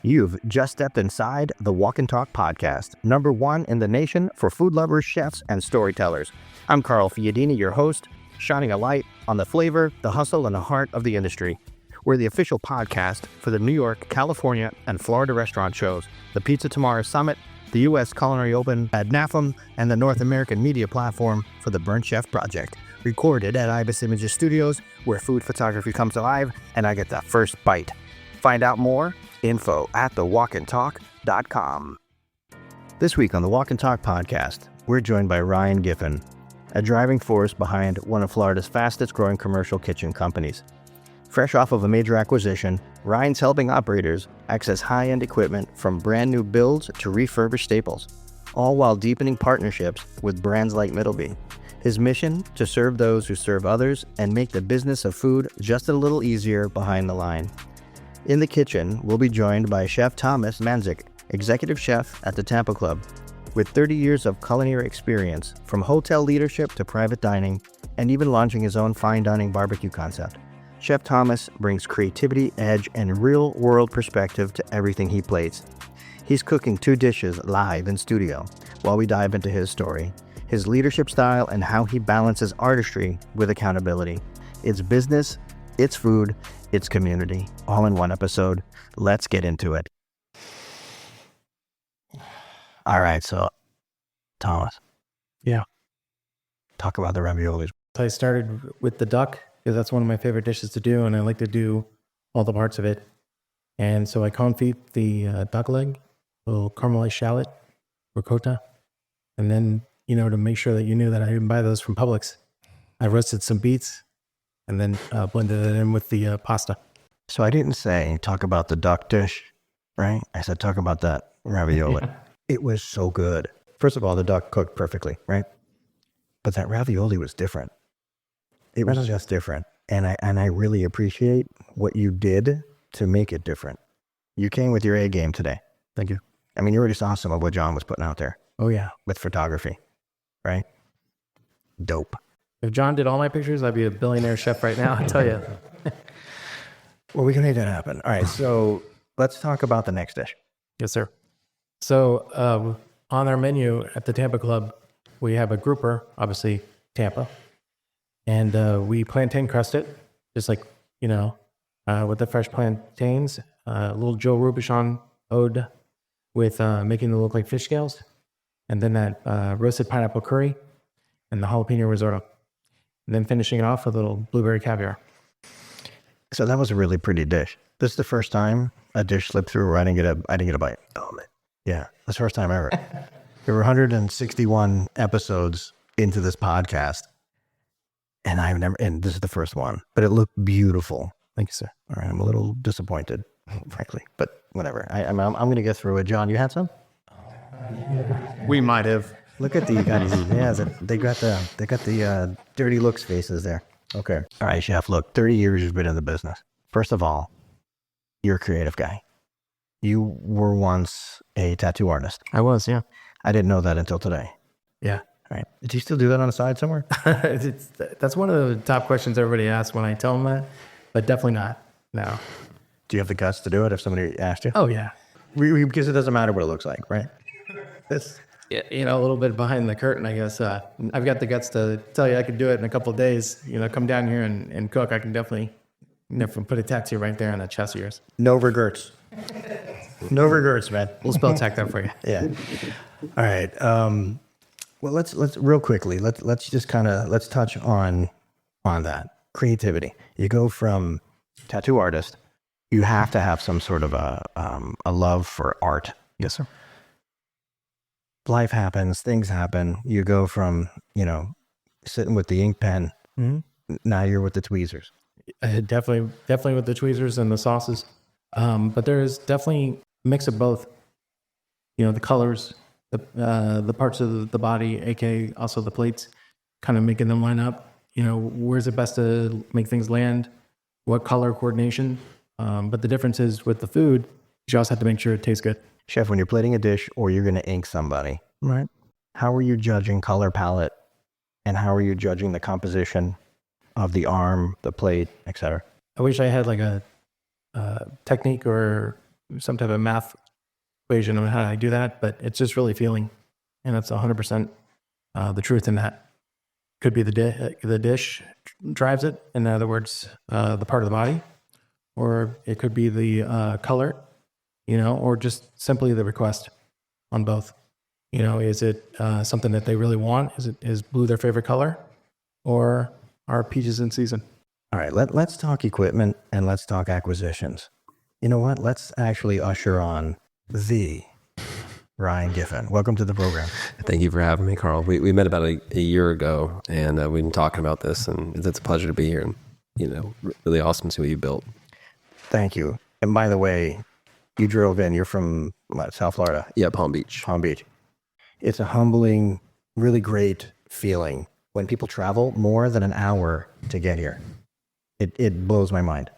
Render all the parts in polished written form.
You've just stepped inside the Walk and Talk podcast, #1 in the nation for food lovers, chefs, and storytellers. I'm Carl Fiadini, your host, shining a light on the flavor, the hustle, and the heart of the industry. We're the official podcast for the New York, California, and Florida restaurant shows, the Pizza Tomorrow Summit, the U.S. Culinary Open at NAFM, and the North American media platform for the Burnt Chef Project. Recorded at Ibis Images Studios, where food photography comes alive, and I get the first bite. Find out more, info at thewalkandtalk.com. This week on the Walk and Talk podcast, we're joined by Ryan Giffin, a driving force behind one of Florida's fastest growing commercial kitchen companies. Fresh off of a major acquisition, Ryan's helping operators access high-end equipment from brand new builds to refurbished staples, all while deepening partnerships with brands like Middleby. His mission, to serve those who serve others and make the business of food just a little easier behind the line. In the kitchen, we'll be joined by Chef Thomas Mandzik, executive chef at the Tampa Club. With 30 years of culinary experience, from hotel leadership to private dining, and even launching his own fine dining barbecue concept, Chef Thomas brings creativity, edge, and real-world perspective to everything he plates. He's cooking 2 dishes live in studio while we dive into his story, his leadership style, and how he balances artistry with accountability. It's business, it's food, it's community, all in one episode. Let's get into it. All right, so Thomas. Yeah. Talk about the raviolis. So I started with the duck because that's one of my favorite dishes to do, and I like to do all the parts of it. And so I confit the duck leg, a little caramelized shallot, ricotta, and then, to make sure that you knew that I didn't buy those from Publix, I roasted some beets and then blended it in with the pasta. So I didn't say talk about the duck dish, right? I said talk about that ravioli. It was so good. First of all, the duck cooked perfectly, right? But that ravioli was different. It was just different. And I really appreciate what you did to make it different. You came with your A game today. Thank you. I mean, you already saw some of what John was putting out there. Oh, yeah. With photography, right? Dope. If John did all my pictures, I'd be a billionaire chef right now, I tell you. Well, we can make that happen. All right, so let's talk about the next dish. Yes, sir. So on our menu at the Tampa Club, we have a grouper, obviously Tampa, and we plantain crust it, just like, with the fresh plantains, a little Joe Robuchon ode with making it look like fish scales, and then that roasted pineapple curry and the jalapeno risotto, and then finishing it off with a little blueberry caviar. So that was a really pretty dish. This is the first time a dish slipped through where I didn't get a bite. Oh, man. Yeah, that's the first time ever. There were 161 episodes into this podcast, and this is the first one, but it looked beautiful. Thank you, sir. All right, I'm a little disappointed, frankly, but whatever. I'm going to get through it. John, you had some? We might have. Look at the guys. Yeah, they got the dirty looks faces there. Okay. All right, chef. Look, 30 years you've been in the business. First of all, you're a creative guy. You were once a tattoo artist. I was, yeah. I didn't know that until today. Yeah. All right. Do you still do that on the side somewhere? That's one of the top questions everybody asks when I tell them that, but definitely not. No. Do you have the guts to do it if somebody asked you? Oh, yeah. Because it doesn't matter what it looks like, right? Yeah, a little bit behind the curtain, I guess. I've got the guts to tell you I could do it in a couple of days. Come down here and cook. I can definitely put a tattoo right there on the chest of yours. No regrets. No regrets, man. We'll spell check that for you. Yeah. All right. Well, let's real quickly. Let's just let's touch on that creativity. You go from tattoo artist. You have to have some sort of a love for art. Yes, sir. Life happens. Things happen. You go from sitting with the ink pen. Mm-hmm. Now you're with the tweezers. Definitely with the tweezers and the sauces. But there is definitely a mix of both. The colors, the parts of the body, aka also the plates, kind of making them line up. Where's it best to make things land? What color coordination? But the difference is with the food, you also have to make sure it tastes good. Chef, when you're plating a dish or you're going to ink somebody, right? How are you judging color palette, and how are you judging the composition of the arm, the plate, etc.? I wish I had like a technique or some type of math equation on how I do that, but it's just really feeling. And that's 100% the truth in that. Could be the dish drives it, in other words, the part of the body, or it could be the color, or just simply the request on both. Is it something that they really want? Is blue their favorite color, or are peaches in season? All right, let's talk equipment and let's talk acquisitions. You know what? Let's actually usher on the Ryan Giffin. Welcome to the program. Thank you for having me, Carl. We met about a year ago, and we've been talking about this, and it's a pleasure to be here. And really awesome to see what you built. Thank you. And by the way, you drove in. You're from South Florida? Yeah, Palm Beach. Palm Beach. It's a humbling, really great feeling when people travel more than an hour to get here. It blows my mind.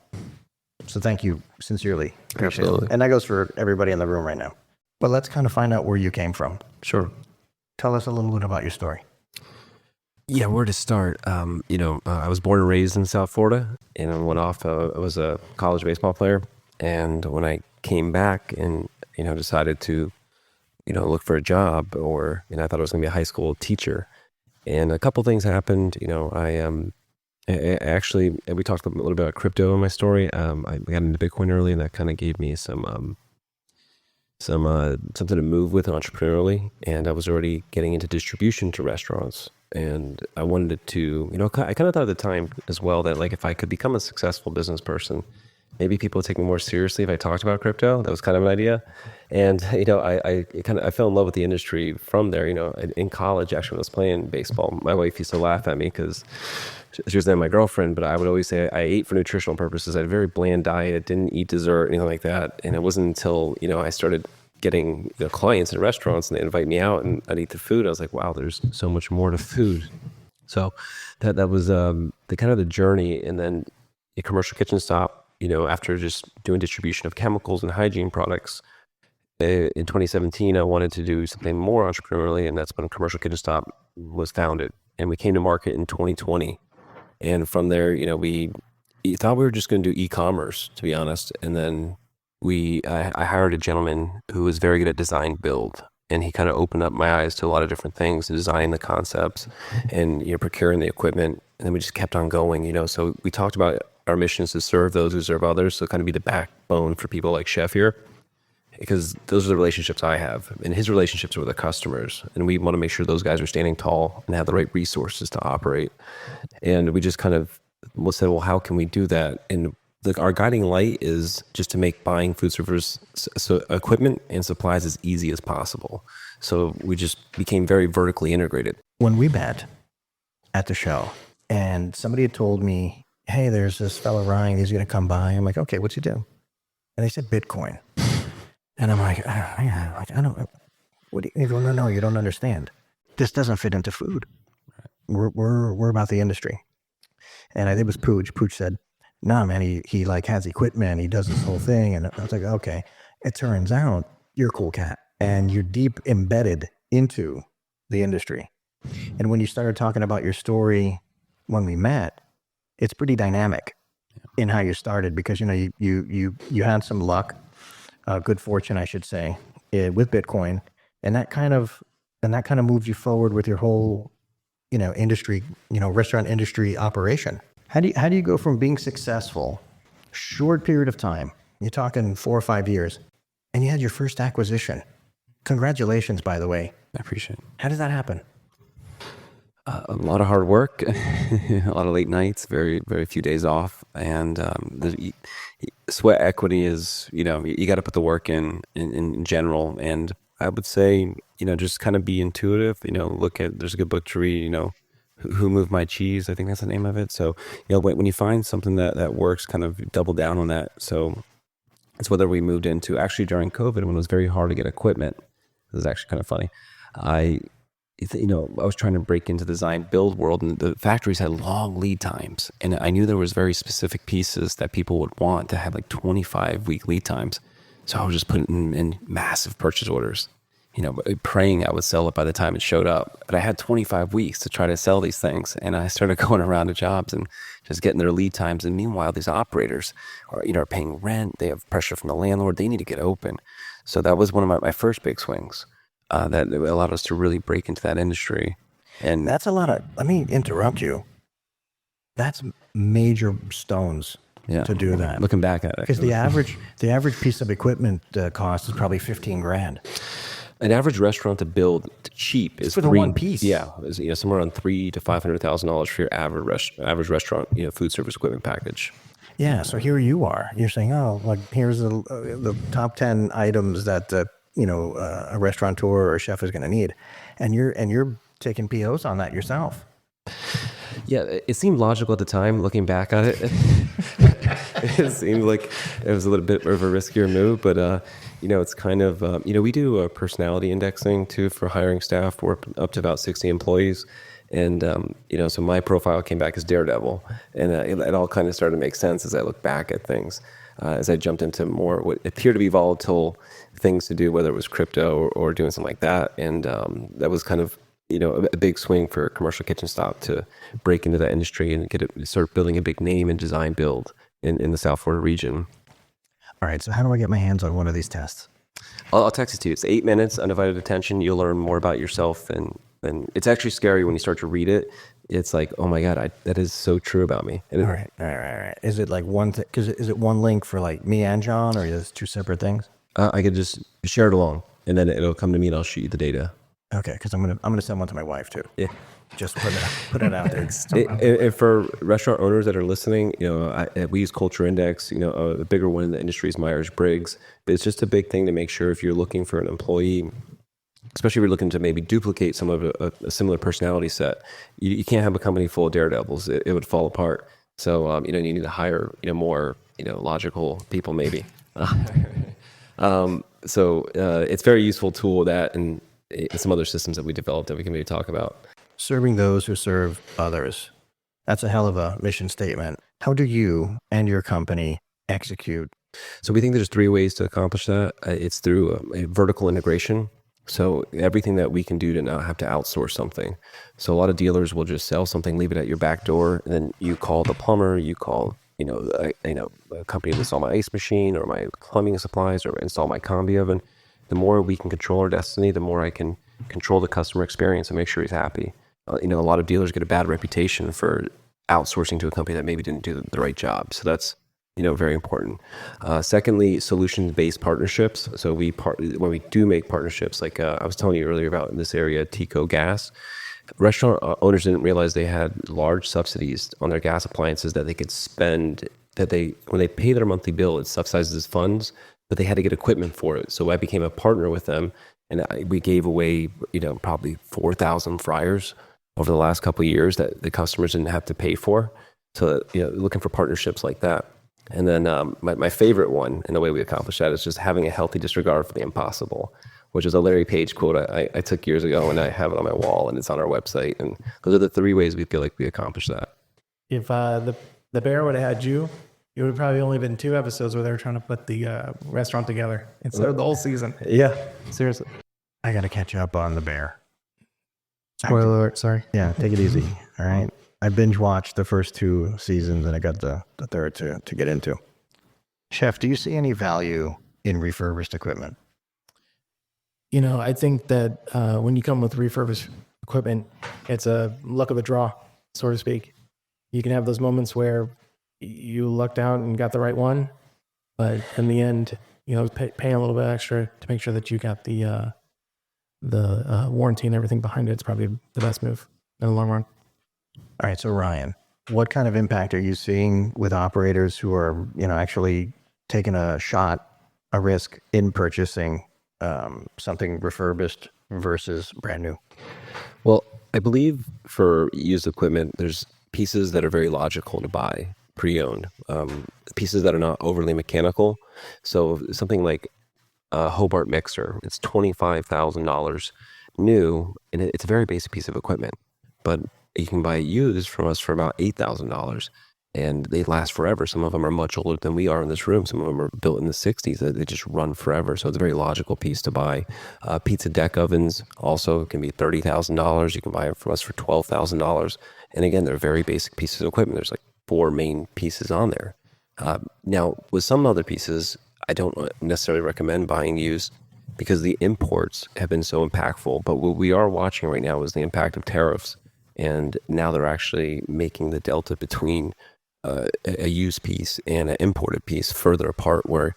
So thank you sincerely. Absolutely. And that goes for everybody in the room right now. But let's kind of find out where you came from. Sure. Tell us a little bit about your story. Yeah, where to start? I was born and raised in South Florida, and I went off. I was a college baseball player, and when I came back and decided to look for a job, or I thought I was going to be a high school teacher, and a couple things happened. I actually, we talked a little bit about crypto in my story. I got into Bitcoin early, and that kind of gave me something to move with entrepreneurially. And I was already getting into distribution to restaurants, and I wanted to, I kind of thought at the time as well that like if I could become a successful business person, maybe people would take me more seriously if I talked about crypto. That was kind of an idea. And, I fell in love with the industry from there. In college, actually, when I was playing baseball, my wife used to laugh at me because she was then my girlfriend, but I would always say I ate for nutritional purposes. I had a very bland diet, didn't eat dessert, anything like that. And it wasn't until, I started getting clients in restaurants and they invite me out and I'd eat the food. I was like, wow, there's so much more to food. So that was the kind of the journey. And then a commercial kitchen stop, after just doing distribution of chemicals and hygiene products. In 2017, I wanted to do something more entrepreneurially, and that's when Commercial Kitchen Stop was founded. And we came to market in 2020. And from there, we thought we were just going to do e-commerce, to be honest. And then I hired a gentleman who was very good at design build. And he kind of opened up my eyes to a lot of different things, designing the concepts and procuring the equipment. And then we just kept on going, So we talked about our mission is to serve those who serve others. So kind of be the backbone for people like Chef here, because those are the relationships I have. And his relationships are with the customers. And we want to make sure those guys are standing tall and have the right resources to operate. And we just kind of said, well, how can we do that? And our guiding light is just to make buying food service equipment and supplies as easy as possible. So we just became very vertically integrated. When we met at the show and somebody had told me, hey, there's this fellow Ryan, he's going to come by. I'm like, okay, what's he do? And they said Bitcoin. And I'm like, I don't, what do you, no, you don't understand. This doesn't fit into food. We're about the industry. And I think it was Pooch. Pooch said, nah, man, he like has equipment. He does this whole thing. And I was like, okay. It turns out you're a cool cat and you're deep embedded into the industry. And when you started talking about your story when we met, it's pretty dynamic in how you started because, you had some luck, good fortune, I should say, with Bitcoin. And that kind of moved you forward with your whole, industry, restaurant industry operation. How do you go from being successful, short period of time, you're talking 4 or 5 years, and you had your first acquisition? Congratulations, by the way. I appreciate it. How did that happen? A lot of hard work, a lot of late nights, very, very few days off. And the sweat equity is, you got to put the work in general. And I would say, just kind of be intuitive, there's a good book to read, Who Moved My Cheese? I think that's the name of it. So, when you find something that works, kind of double down on that. So it's whether we moved into, actually during COVID, when it was very hard to get equipment. This is actually kind of funny. I was trying to break into the design build world, and the factories had long lead times. And I knew there was very specific pieces that people would want to have like 25-week lead times. So I was just putting in massive purchase orders. praying I would sell it by the time it showed up. But I had 25 weeks to try to sell these things. And I started going around to jobs and just getting their lead times. And meanwhile, these operators are paying rent. They have pressure from the landlord. They need to get open. So that was one of my first big swings that allowed us to really break into that industry. And That's a lot of, let me interrupt you. That's major stones to do that. looking back at it. Because the average piece of equipment cost is probably 15 grand. An average restaurant to build cheap is for the one piece. Yeah, is somewhere around $300,000 to $500,000 for your average restaurant food service equipment package. Yeah, so here you are. You're saying, oh, like here's the top 10 items that a restaurateur or a chef is going to need, and you're taking POs on that yourself. Yeah, it seemed logical at the time. Looking back at it, it seemed like it was a little bit of a riskier move. But it's kind of we do a personality indexing too for hiring staff. We're up to about 60 employees, and so my profile came back as Daredevil, and it all kind of started to make sense as I look back at things. As I jumped into more what appeared to be volatile things to do, whether it was crypto or doing something like that, and that was kind of a big swing for Commercial Kitchen Stop to break into that industry and start building a big name and design build in the South Florida region. All right, so how do I get my hands on one of these tests? I'll text it to you. It's 8 minutes, undivided attention. You'll learn more about yourself, and it's actually scary when you start to read it. It's like, oh my God, that is so true about me. And All right. Is it like one? Because is it one link for like me and John, or is it two separate things? I could just share it along, and then it'll come to me, and I'll shoot you the data. Okay, because I'm gonna send one to my wife too. Yeah. Just put it out there. And for restaurant owners that are listening, we use Culture Index. A bigger one in the industry is Myers-Briggs. But it's just a big thing to make sure if you're looking for an employee, especially if you're looking to maybe duplicate some of a similar personality set, you can't have a company full of daredevils. It would fall apart. So you need to hire more logical people maybe. So it's a very useful tool and some other systems that we developed that we can maybe talk about. Serving those who serve others. That's a hell of a mission statement. How do you and your company execute? So we think there's 3 ways to accomplish that. It's through a vertical integration. So everything that we can do to not have to outsource something. So a lot of dealers will just sell something, leave it at your back door, and then you call the plumber, you call a company to install my ice machine or my plumbing supplies or install my combi oven. The more we can control our destiny, the more I can control the customer experience and make sure he's happy. A lot of dealers get a bad reputation for outsourcing to a company that maybe didn't do the right job. So that's very important. Secondly, solution-based partnerships. So when we do make partnerships, like I was telling you earlier about in this area, Tico Gas, restaurant owners didn't realize they had large subsidies on their gas appliances that they could spend. When they pay their monthly bill, it subsidizes as funds, but they had to get equipment for it. So I became a partner with them, and we gave away probably 4,000 fryers over the last couple of years that the customers didn't have to pay for. So looking for partnerships like that. And then my favorite one, and the way we accomplish that, is just having a healthy disregard for the impossible, which is a Larry Page quote I took years ago, and I have it on my wall, and it's on our website. And those are the 3 ways we feel like we accomplish that. If the bear would have had you, it would have probably only been 2 episodes where they were trying to put the restaurant together instead of the whole season. Yeah. Seriously. I got to catch up on The Bear. Spoiler alert, sorry. Yeah, take it easy. All right. I binge watched the first 2 seasons, and I got the third to get into. Chef, do you see any value in refurbished equipment? I think that when you come with refurbished equipment, it's a luck of the draw, so to speak. You can have those moments where you lucked out and got the right one, but in the end, paying a little bit extra to make sure that you got the warranty and everything behind it, it's probably the best move in the long run. All right, so Ryan, what kind of impact are you seeing with operators who are, actually taking a risk in purchasing something refurbished versus brand new? Well, I believe for used equipment, there's pieces that are very logical to buy pre-owned, pieces that are not overly mechanical. So something like a Hobart mixer, it's $25,000 new, and it's a very basic piece of equipment, but you can buy it used from us for about $8,000. and they last forever. Some of them are much older than we are in this room. Some of them are built in the 60s. They just run forever. So it's a very logical piece to buy. Pizza deck ovens also can be $30,000. You can buy them from us for $12,000. And again, they're very basic pieces of equipment. There's like 4 main pieces on there. Now, with some other pieces, I don't necessarily recommend buying used because the imports have been so impactful. But what we are watching right now is the impact of tariffs. And now they're actually making the delta between a used piece and an imported piece further apart, where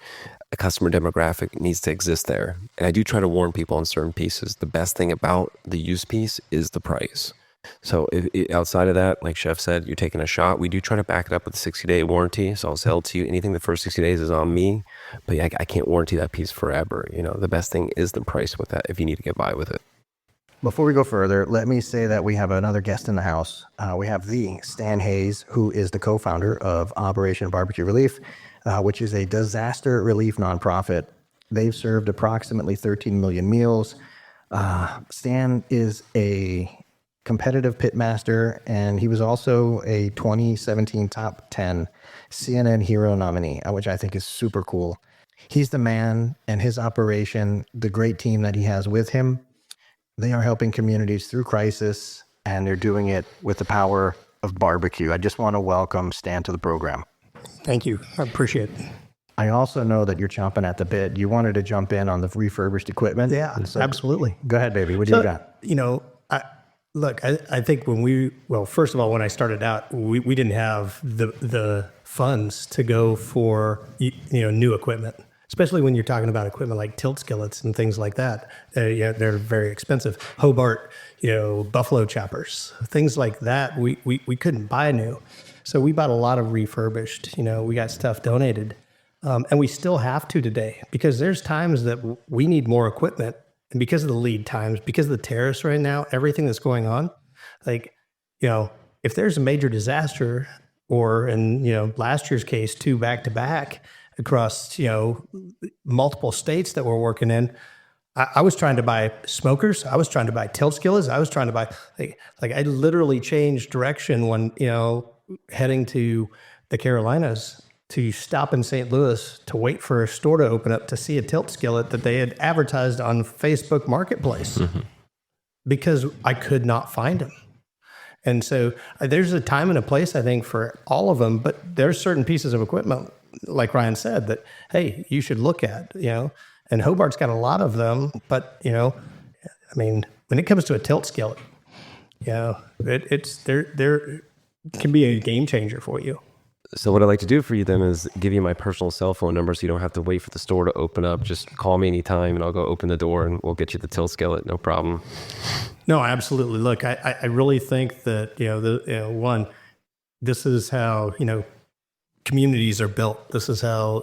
a customer demographic needs to exist there. And I do try to warn people on certain pieces. The best thing about the used piece is the price. So if outside of that, like Chef said, you're taking a shot. We do try to back it up with a 60-day warranty. So I'll sell it to you. Anything the first 60 days is on me. But yeah, I can't warranty that piece forever. The best thing is the price with that if you need to get by with it. Before we go further, let me say that we have another guest in the house. We have the Stan Hayes, who is the co-founder of Operation Barbecue Relief, which is a disaster relief nonprofit. They've served approximately 13 million meals. Stan is a competitive pitmaster, and he was also a 2017 top 10 CNN Hero nominee, which I think is super cool. He's the man, and his operation, the great team that he has with him, they are helping communities through crisis, and they're doing it with the power of barbecue. I just want to welcome Stan to the program. Thank you. I appreciate it. I also know that you're chomping at the bit. You wanted to jump in on the refurbished equipment. Yeah, so absolutely. Go ahead, baby. What do you got? I think first of all, when I started out, we didn't have the funds to go for, new equipment. Especially when you're talking about equipment like tilt skillets and things like that. They're very expensive. Hobart, buffalo choppers, things like that. We couldn't buy new. So we bought a lot of refurbished. We got stuff donated. And we still have to today, because there's times that we need more equipment. And because of the lead times, because of the tariffs right now, everything that's going on, if there's a major disaster, or in, last year's case, 2 back-to-back, across, multiple states that we're working in, I was trying to buy smokers. I was trying to buy tilt skillets. I was trying to buy, I literally changed direction when, heading to the Carolinas, to stop in St. Louis to wait for a store to open up to see a tilt skillet that they had advertised on Facebook Marketplace, because I could not find them. And so there's a time and a place, I think, for all of them, but there's certain pieces of equipment, like Ryan said, that, hey, you should look at, and Hobart's got a lot of them, but, when it comes to a tilt skillet, there can be a game changer for you. So what I'd like to do for you then is give you my personal cell phone number, so you don't have to wait for the store to open up. Just call me anytime and I'll go open the door and we'll get you the tilt skillet. No problem. No, absolutely. Look, I really think that, one, this is how, communities are built. This is how,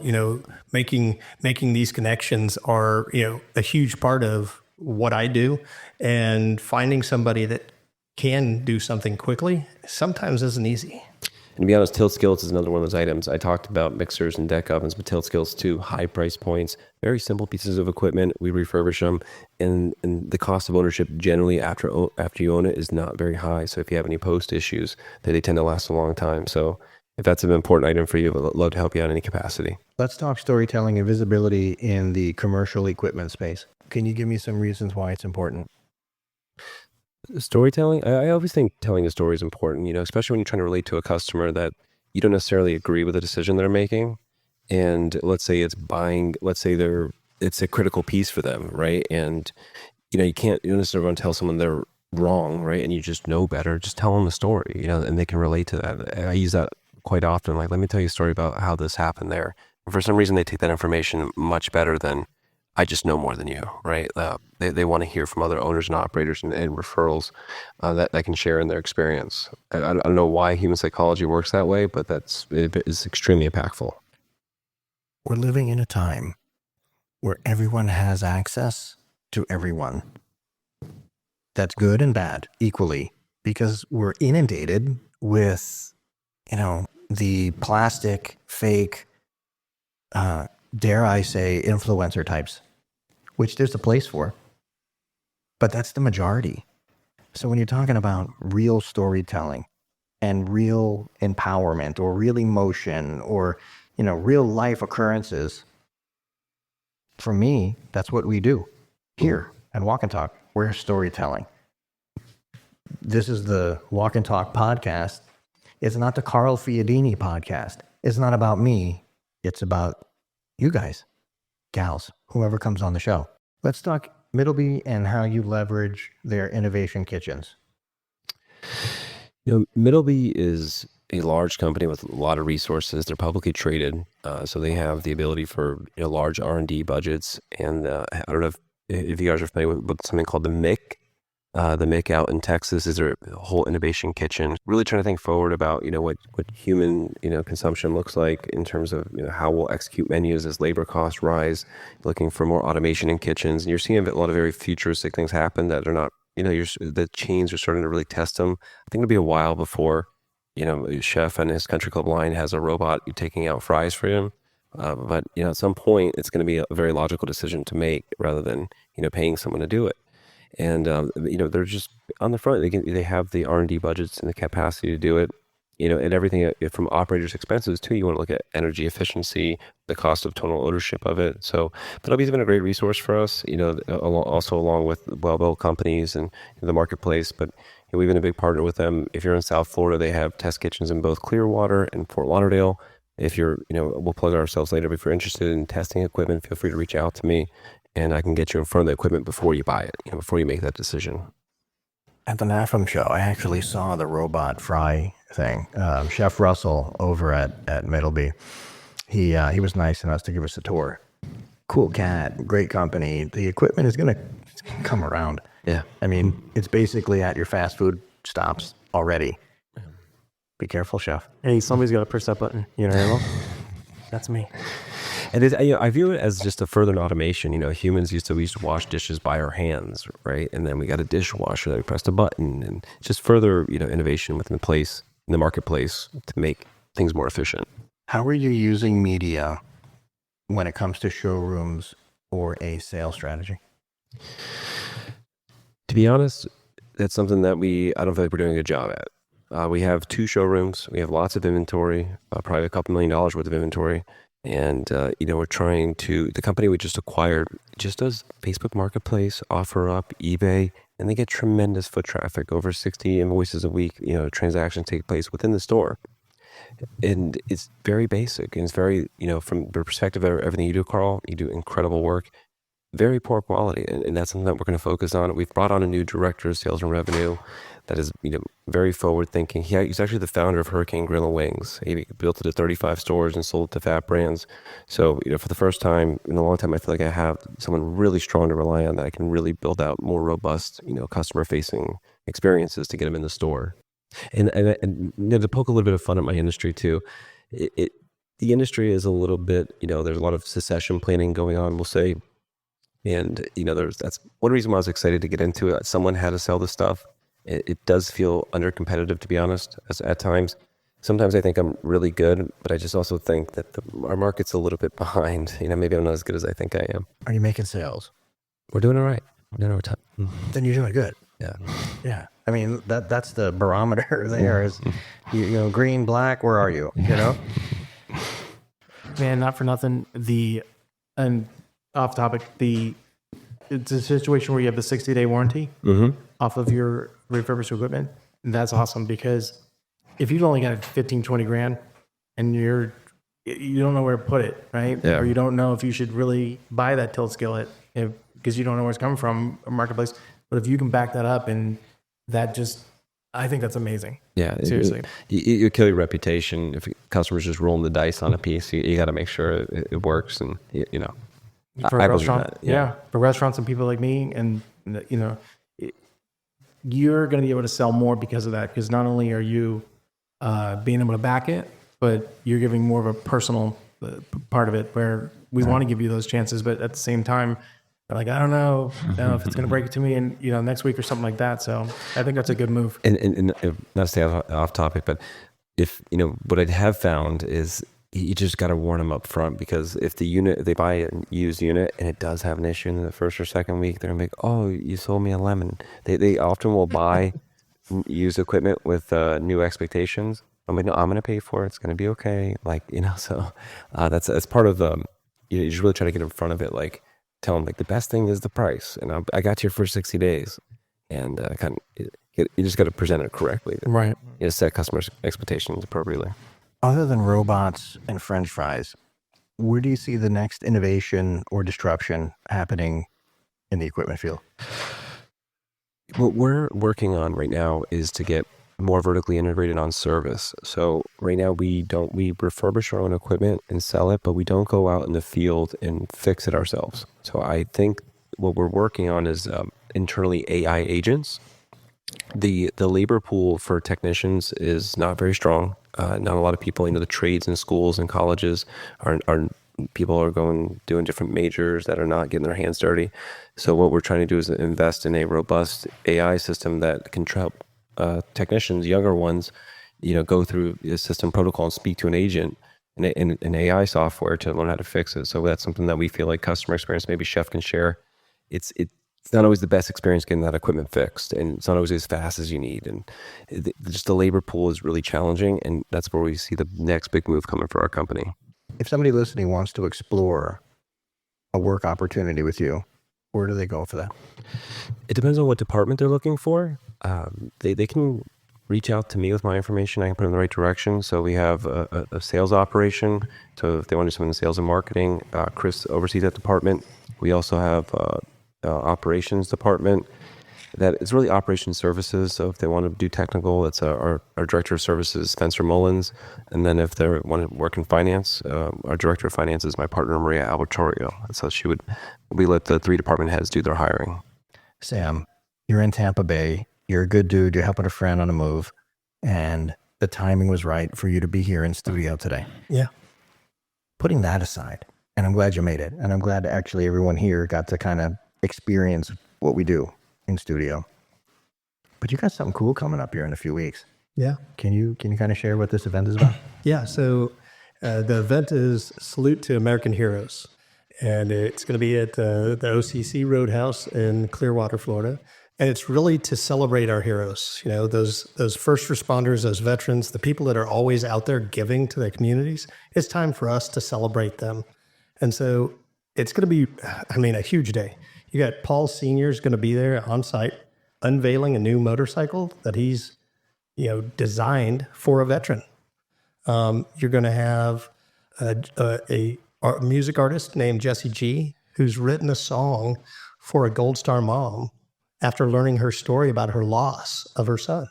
making these connections are, a huge part of what I do. And finding somebody that can do something quickly sometimes isn't easy. And to be honest, tilt skillets is another one of those items. I talked about mixers and deck ovens, but tilt skillets too, high price points, very simple pieces of equipment. We refurbish them, and the cost of ownership generally after you own it is not very high. So if you have any post issues, they tend to last a long time. So if that's an important item for you, I'd love to help you out in any capacity. Let's talk storytelling and visibility in the commercial equipment space. Can you give me some reasons why it's important? Storytelling, I always think telling a story is important, especially when you're trying to relate to a customer that you don't necessarily agree with the decision they're making. And let's say it's a critical piece for them, right? And, you don't necessarily want to tell someone they're wrong, right? And you just know better. Just tell them the story, and they can relate to that. I use that quite often. Like, let me tell you a story about how this happened there. And for some reason, they take that information much better than, I just know more than you, right? They want to hear from other owners and operators and referrals that can share in their experience. I don't know why human psychology works that way, but it is extremely impactful. We're living in a time where everyone has access to everyone. That's good and bad equally, because we're inundated with, the plastic, fake, dare I say, influencer types, which there's a place for, but that's the majority. So when you're talking about real storytelling and real empowerment or real emotion or, real life occurrences. For me, that's what we do here at Walk and Talk. We're storytelling. This is the Walk and Talk podcast. It's not the Carl Fiadini podcast. It's not about me. It's about you guys, gals, whoever comes on the show. Let's talk Middleby and how you leverage their innovation kitchens. Middleby is a large company with a lot of resources. They're publicly traded, so they have the ability for large R&D budgets. And I don't know if you guys are familiar with something called the MIC. The MIC out in Texas is their whole innovation kitchen. Really trying to think forward about what human consumption looks like in terms of how we'll execute menus as labor costs rise. Looking for more automation in kitchens, and you're seeing a lot of very futuristic things happen that are not. The chains are starting to really test them. I think it'll be a while before chef and his country club line has a robot taking out fries for him. But at some point, it's going to be a very logical decision to make rather than paying someone to do it. And they're just on the front. They have the R&D budgets and the capacity to do it. And everything from operators' expenses too. You want to look at energy efficiency, the cost of total ownership of it. So Middleby's been a great resource for us. Also along with well-built companies and the marketplace. But we've been a big partner with them. If you're in South Florida, they have test kitchens in both Clearwater and Fort Lauderdale. If you're, we'll plug ourselves later. But if you're interested in testing equipment, feel free to reach out to me, and I can get you in front of the equipment before you buy it. Before you make that decision. At the NAFM show, I actually saw the robot fry thing. Chef Russell over at Middleby, he was nice enough to give us a tour. Cool cat, great company. The equipment is going to come around. Yeah. I mean, it's basically at your fast food stops already. Be careful, chef. Hey, somebody's got to push that button. That's me. And I view it as just a further automation. Humans we used to wash dishes by our hands, right? And then we got a dishwasher that we pressed a button, and just further, innovation within the marketplace to make things more efficient. How are you using media when it comes to showrooms or a sales strategy? To be honest, that's something that I don't feel like we're doing a good job at. We have 2 showrooms. We have lots of inventory, probably a couple $1 million worth of inventory. And, we're trying the company we just acquired just does Facebook Marketplace, OfferUp, eBay, and they get tremendous foot traffic, over 60 invoices a week, transactions take place within the store. And it's very basic, and it's very, from the perspective of everything you do, Carl, you do incredible work, very poor quality. And that's something that we're going to focus on. We've brought on a new director of sales and revenue that is, very forward thinking. He's actually the founder of Hurricane Grill and Wings. He built it to 35 stores and sold it to Fat Brands. So, for the first time in a long time, I feel like I have someone really strong to rely on that I can really build out more robust, customer facing experiences to get them in the store. And to poke a little bit of fun at my industry too, the industry is a little bit, there's a lot of succession planning going on, we'll say. And, that's one reason why I was excited to get into it. Someone had to sell the stuff. It does feel under competitive, to be honest, at times. Sometimes I think I'm really good, but I just also think that our market's a little bit behind. Maybe I'm not as good as I think I am. Are you making sales? We're doing all right. We're doing our time. Then you're doing good. Yeah. Yeah. I mean, that's the barometer there is, green, black, where are you? Man, not for nothing. And off topic, it's a situation where you have the 60-day warranty off of your refurbished equipment. And that's awesome, because if you've only got 15, 20 grand and you don't know where to put it, right? Yeah. Or you don't know if you should really buy that tilt skillet because you don't know where it's coming from, a marketplace. But if you can back that up, and I think that's amazing. Yeah. Seriously. You kill your reputation if customers just rolling the dice on a piece. You got to make sure it works, and For I a believe restaurant, that, yeah. For restaurants and people like me, and you're going to be able to sell more because of that. Because not only are you being able to back it, but you're giving more of a personal part of it, where we want to give you those chances, but at the same time, they're like, I don't know if it's going to break it to me, and next week or something like that. So I think that's a good move. And not to stay off topic, but if what I have found is, you just got to warn them up front, because if they buy a used unit and it does have an issue in the first or second week, they're gonna be like, oh, you sold me a lemon. They often will buy used equipment with new expectations. I'm like, no, I'm going to pay for it. It's going to be okay. Like, so that's part of, you just really try to get in front of it. Like, tell them, like, the best thing is the price. And I got you for 60 days. And you just got to present it correctly. Right. Set customers' expectations appropriately. Other than robots and French fries, where do you see the next innovation or disruption happening in the equipment field? What we're working on right now is to get more vertically integrated on service. So right now we refurbish our own equipment and sell it, but we don't go out in the field and fix it ourselves. So I think what we're working on is internally AI agents. The labor pool for technicians is not very strong. Not a lot of people, the trades in schools and colleges are people are doing different majors that are not getting their hands dirty. So what we're trying to do is invest in a robust AI system that can help technicians, younger ones, go through a system protocol and speak to an agent and an AI software to learn how to fix it. So that's something that we feel like customer experience, maybe Chef can share. It's not always the best experience getting that equipment fixed, and it's not always as fast as you need. And just the labor pool is really challenging, and that's where we see the next big move coming for our company. If somebody listening wants to explore a work opportunity with you, where do they go for that? It depends on what department they're looking for. They can reach out to me with my information. I can put them in the right direction. So we have a sales operation. So if they want to do something in sales and marketing, Chris oversees that department. We also have operations department that is really operations services. So if they want to do technical, it's our director of services, Spencer Mullins. And then if they want to work in finance, our director of finance is my partner, Maria Albertorio. So we let the 3 department heads do their hiring. Sam, you're in Tampa Bay. You're a good dude. You're helping a friend on a move. And the timing was right for you to be here in studio today. Yeah. Putting that aside, and I'm glad you made it. And I'm glad actually everyone here got to kind of experience what we do in studio. But you got something cool coming up here in a few weeks. Yeah. Can you kind of share what this event is about? Yeah. So the event is Salute to American Heroes. And it's going to be at the OCC Roadhouse in Clearwater, Florida. And it's really to celebrate our heroes, those first responders, those veterans, the people that are always out there giving to their communities. It's time for us to celebrate them. And so it's going to be, a huge day. You got Paul Sr. is going to be there on site, unveiling a new motorcycle that he's, designed for a veteran. You're going to have a music artist named Jessie G, who's written a song for a Gold Star mom after learning her story about her loss of her son.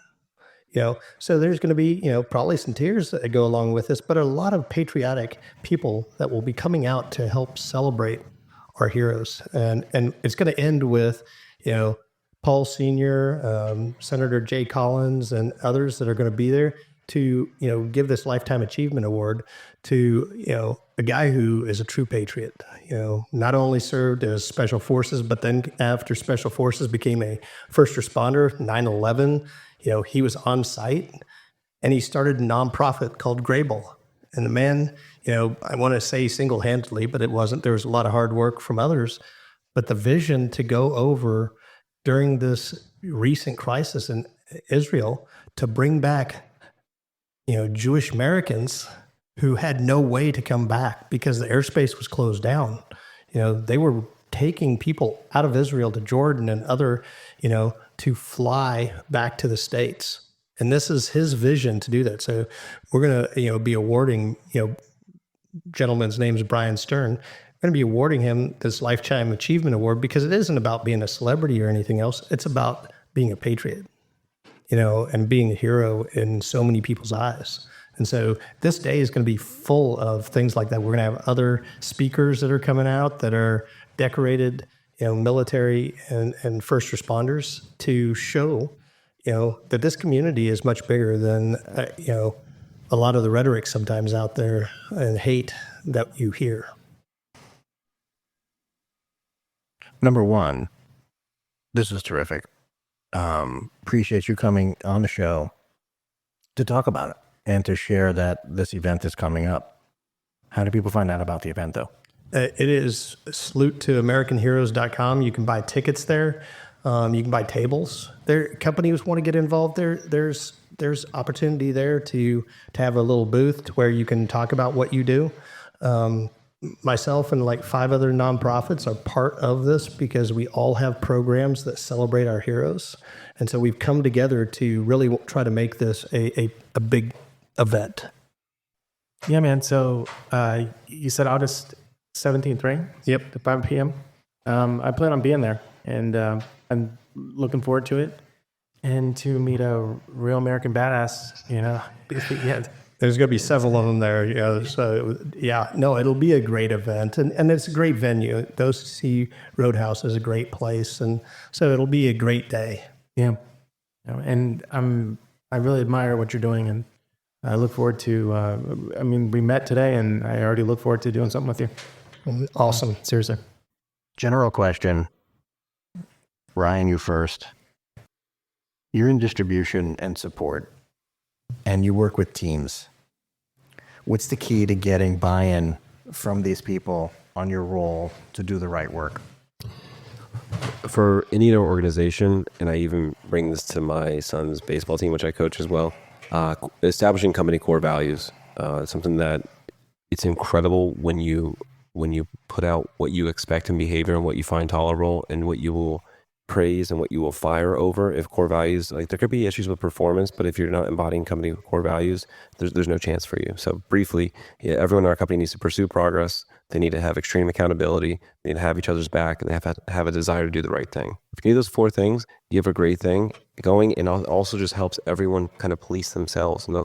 So there's going to be, probably some tears that go along with this, but a lot of patriotic people that will be coming out to help celebrate our heroes. And it's going to end with, Paul Sr., Senator Jay Collins, and others that are going to be there to, give this Lifetime Achievement Award to, a guy who is a true patriot, not only served as Special Forces, but then after Special Forces became a first responder, 9/11, he was on site and he started a nonprofit called Grable. And the man, I want to say single-handedly, but it wasn't. There was a lot of hard work from others. But the vision to go over during this recent crisis in Israel to bring back, Jewish Americans who had no way to come back because the airspace was closed down. They were taking people out of Israel to Jordan and other, to fly back to the States. And this is his vision to do that. So we're going to, be awarding, gentleman's name is Brian Stern. We're going to be awarding him this Lifetime Achievement Award because it isn't about being a celebrity or anything else. It's about being a patriot, and being a hero in so many people's eyes. And so this day is going to be full of things like that. We're going to have other speakers that are coming out that are decorated, military and first responders to show, that this community is much bigger than, a lot of the rhetoric sometimes out there and hate that you hear. Number one, this is terrific. Appreciate you coming on the show to talk about it and to share that this event is coming up. How do people find out about the event, though? It is salutetoamericanheroes.com. You can buy tickets there. You can buy tables. There, companies want to get involved. There's opportunity there to have a little booth to where you can talk about what you do. Myself and like 5 other nonprofits are part of this because we all have programs that celebrate our heroes. And so we've come together to really try to make this a big event. Yeah, man. So you said August 17th, right? Yep. To 5 p.m. I plan on being there, and I'm looking forward to it and to meet a real American badass, Yeah. There's going to be several of them there. So, it'll be a great event. And it's a great venue. OCC Roadhouse is a great place. And so it'll be a great day. Yeah. And I really admire what you're doing. And I look forward to, we met today, and I already look forward to doing something with you. Awesome. Seriously. General question. Ryan, you first. You're in distribution and support, and you work with teams. What's the key to getting buy-in from these people on your role to do the right work? For any organization, and I even bring this to my son's baseball team, which I coach as well, establishing company core values. Something that it's incredible when you put out what you expect in behavior and what you find tolerable and what you will praise and what you will fire over. If core values, like there could be issues with performance, but if you're not embodying company core values, there's no chance for you. So briefly, everyone in our company needs to pursue progress. They need to have extreme accountability. They need to have each other's back, and they have to have a desire to do the right thing. If you do those 4 things, you have a great thing going, and it also just helps everyone kind of police themselves. And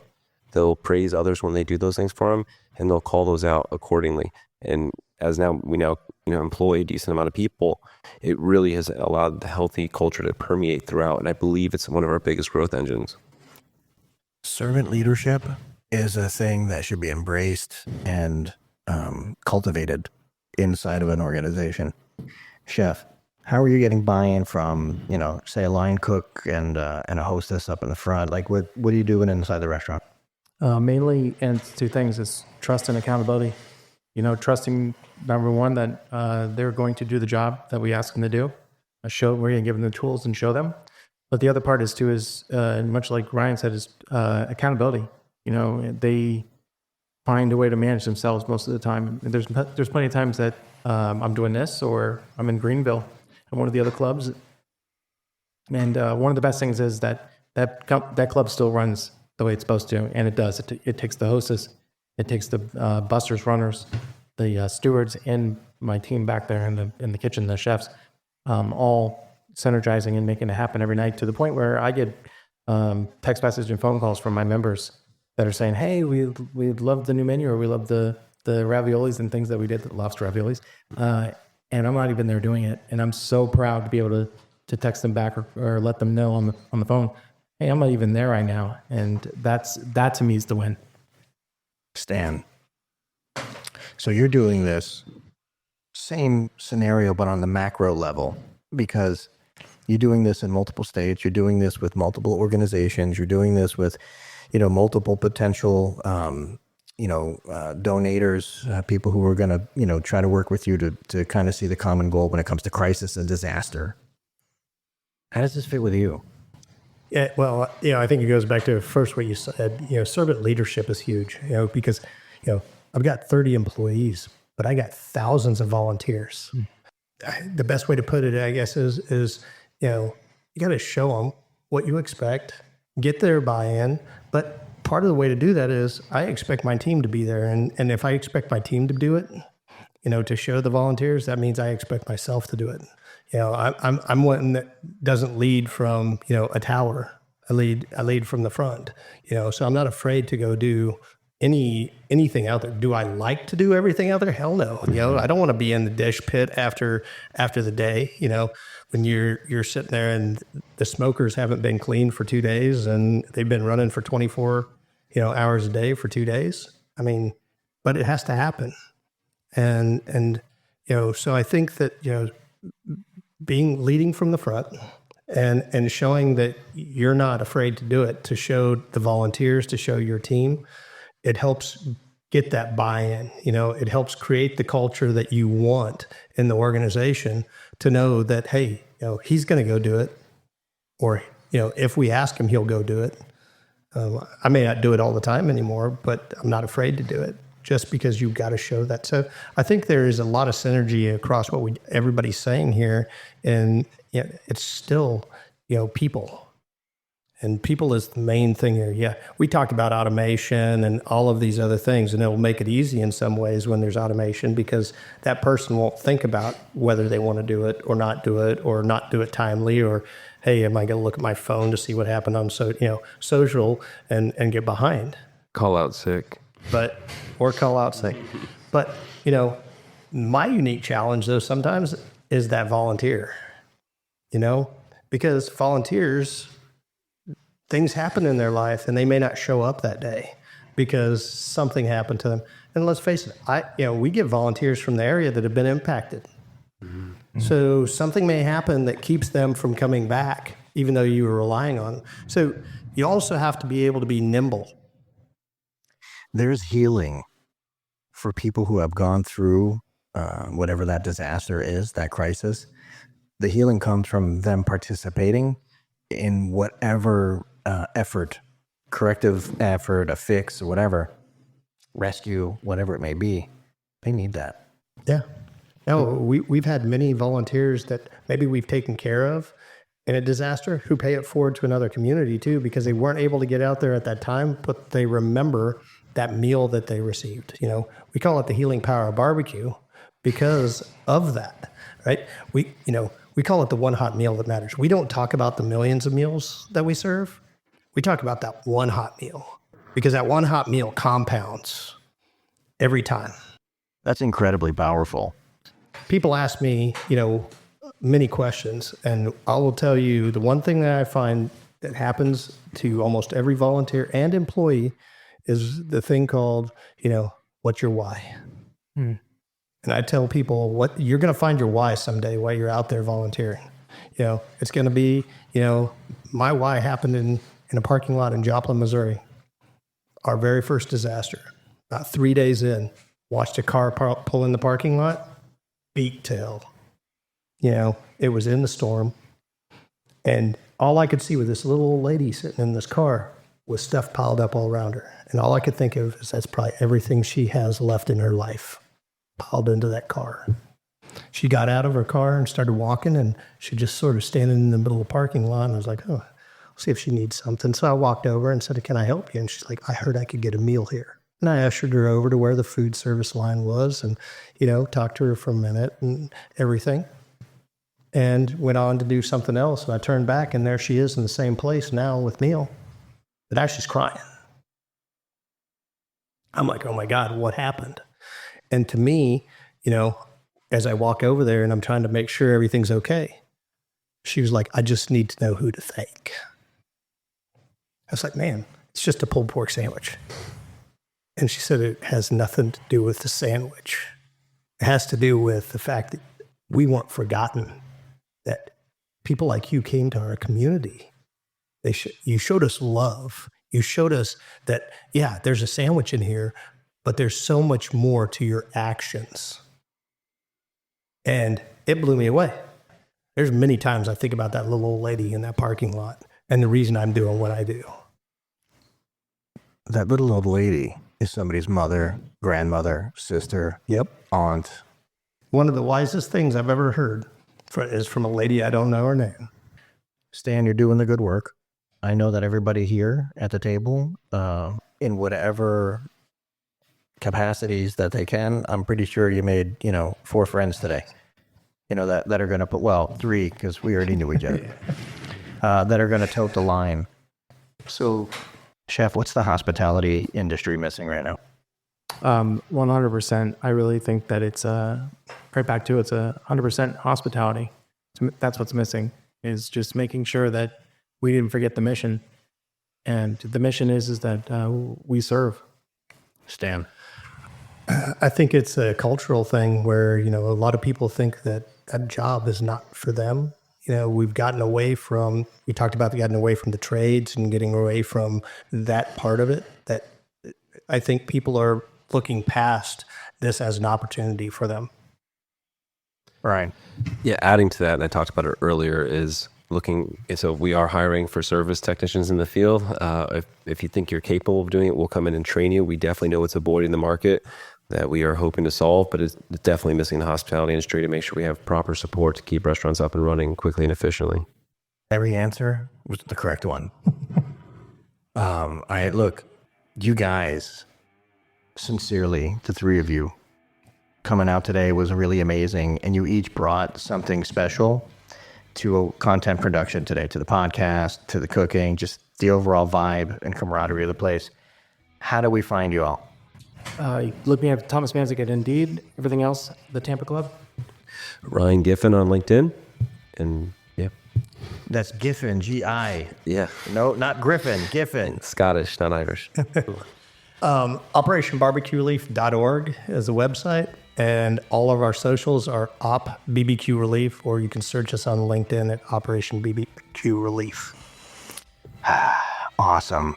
they'll praise others when they do those things for them, and they'll call those out accordingly. And as we employ a decent amount of people, it really has allowed the healthy culture to permeate throughout. And I believe it's one of our biggest growth engines. Servant leadership is a thing that should be embraced and cultivated inside of an organization. Chef, how are you getting buy-in from, say a line cook and a hostess up in the front? Like what are you doing inside the restaurant? Mainly, and 2 things is trust and accountability. Trusting, number one, that they're going to do the job that we ask them to do. We're going to give them the tools and show them. But the other part is much like Ryan said, is accountability. They find a way to manage themselves most of the time. There's plenty of times that I'm doing this, or I'm in Greenville at one of the other clubs. And one of the best things is that club still runs the way it's supposed to, and it does. It takes the hostess, it takes the busters, runners, the stewards, and my team back there in the kitchen, the chefs, all synergizing and making it happen every night, to the point where I get text message and phone calls from my members that are saying, "Hey, we love the new menu, or we love the raviolis and things that we did, the lobster raviolis," and I'm not even there doing it, and I'm so proud to be able to text them back or let them know on the phone, "Hey, I'm not even there right now," and that to me is the win. Stan, so you're doing this same scenario, but on the macro level, because you're doing this in multiple states, you're doing this with multiple organizations, you're doing this with, multiple potential, donators, people who are going to, try to work with you to kind of see the common goal when it comes to crisis and disaster. How does this fit with you? Yeah, well, I think it goes back to first what you said. Servant leadership is huge. Because I've got 30 employees, but I got thousands of volunteers. The best way to put it, I guess, is you got to show them what you expect, get their buy-in. But part of the way to do that is I expect my team to be there, and if I expect my team to do it, to show the volunteers, that means I expect myself to do it. I'm one that doesn't lead from, a tower. I lead from the front, so I'm not afraid to go do anything out there. Do I like to do everything out there? Hell no. I don't want to be in the dish pit after the day, when you're sitting there and the smokers haven't been cleaned for 2 days and they've been running for 24, hours a day for 2 days. I mean, but it has to happen. And so I think that, leading from the front and showing that you're not afraid to do it, to show the volunteers, to show your team, it helps get that buy-in. It helps create the culture that you want in the organization, to know that, hey, he's going to go do it. Or, if we ask him, he'll go do it. I may not do it all the time anymore, but I'm not afraid to do it just because you've got to show that. So I think there is a lot of synergy across what everybody's saying here. And it's still, people. And people is the main thing here. Yeah, we talked about automation and all of these other things, and it will make it easy in some ways when there's automation because that person won't think about whether they want to do it or not do it timely, or, hey, am I going to look at my phone to see what happened on social and get behind. Call out sick. Or call out sick. But, my unique challenge, though, sometimes is that volunteer, because volunteers, things happen in their life and they may not show up that day because something happened to them. And let's face it, we get volunteers from the area that have been impacted. Mm-hmm. So something may happen that keeps them from coming back, even though you were relying on them. So you also have to be able to be nimble. There's healing for people who have gone through whatever that disaster is, that crisis. The healing comes from them participating in whatever effort, corrective effort, a fix, or whatever, rescue, whatever it may be. They need that. Yeah. No, we've had many volunteers that maybe we've taken care of in a disaster who pay it forward to another community too, because they weren't able to get out there at that time, but they remember that meal that they received. We call it the healing power of barbecue because of that, right? We call it the one hot meal that matters. We don't talk about the millions of meals that we serve. We talk about that one hot meal because that one hot meal compounds every time. That's incredibly powerful. People ask me, many questions, and I will tell you the one thing that I find that happens to almost every volunteer and employee is the thing called, what's your why? And I tell people you're going to find your why someday while you're out there volunteering. It's going to be, my why happened in a parking lot in Joplin, Missouri. Our very first disaster. About 3 days in, watched a car pull in the parking lot, beak tail. It was in the storm. And all I could see was this little old lady sitting in this car with stuff piled up all around her. And all I could think of is that's probably everything she has left in her life piled into that car. She got out of her car and started walking, and she just sort of standing in the middle of the parking lot. And I was like, oh, I'll see if she needs something. So I walked over and said, can I help you? And she's like, I heard I could get a meal here. And I ushered her over to where the food service line was and, talked to her for a minute and everything. And went on to do something else. And I turned back, and there she is in the same place now with meal. But now she's crying. I'm like, oh my God, what happened? And to me, as I walk over there and I'm trying to make sure everything's okay, she was like, I just need to know who to thank. I was like, man, it's just a pulled pork sandwich. And she said it has nothing to do with the sandwich. It has to do with the fact that we weren't forgotten, that people like you came to our community. You showed us love. You showed us that, yeah, there's a sandwich in here, but there's so much more to your actions. And it blew me away. There's many times I think about that little old lady in that parking lot and the reason I'm doing what I do. That little old lady is somebody's mother, grandmother, sister, aunt. One of the wisest things I've ever heard is from a lady I don't know her name. Stan, you're doing the good work. I know that everybody here at the table, in whatever capacities that they can, I'm pretty sure you made, 4 friends today, that are going to 3, because we already knew each other, that are going to tote the line. So, Chef, what's the hospitality industry missing right now? 100%. I really think that it's right back to it's 100% hospitality. That's what's missing, is just making sure that we didn't forget the mission. And the mission is that we serve. Stan? I think it's a cultural thing where, a lot of people think that that job is not for them. We've gotten away from, we talked about getting away from the trades and getting away from that part of it, that I think people are looking past this as an opportunity for them. Right. Yeah, adding to that, and I talked about it earlier, is looking. So we are hiring for service technicians in the field. If you think you're capable of doing it, we'll come in and train you. We definitely know it's a void in the market that we are hoping to solve, but it's definitely missing the hospitality industry to make sure we have proper support to keep restaurants up and running quickly and efficiently. Every answer was the correct one. All right, look, you guys, sincerely, the three of you, coming out today was really amazing, and you each brought something special to content production today, to the podcast, to the cooking, just the overall vibe and camaraderie of the place. How do we find you all? Look me up, Thomas Mandzik at Indeed. Everything else, the Tampa Club. Ryan Giffin on LinkedIn, and That's Giffin, G-I. yeah, No, not Griffin, Giffin. Scottish, not Irish. OperationBBQRelief.org is the website, and all of our socials are Op BBQ Relief, or you can search us on LinkedIn at Operation BBQ Relief. Awesome.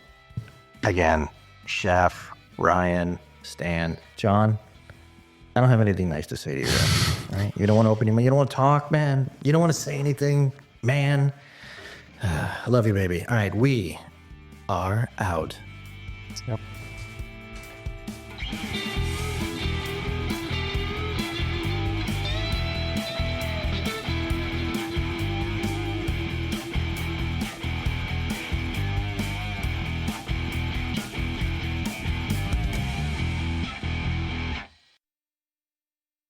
Again, Chef, Ryan, Stan, John, I don't have anything nice to say to you, guys, all right? You don't want to open your mouth. You don't want to talk, man. You don't want to say anything, man. I love you, baby. All right, we are out. Yep.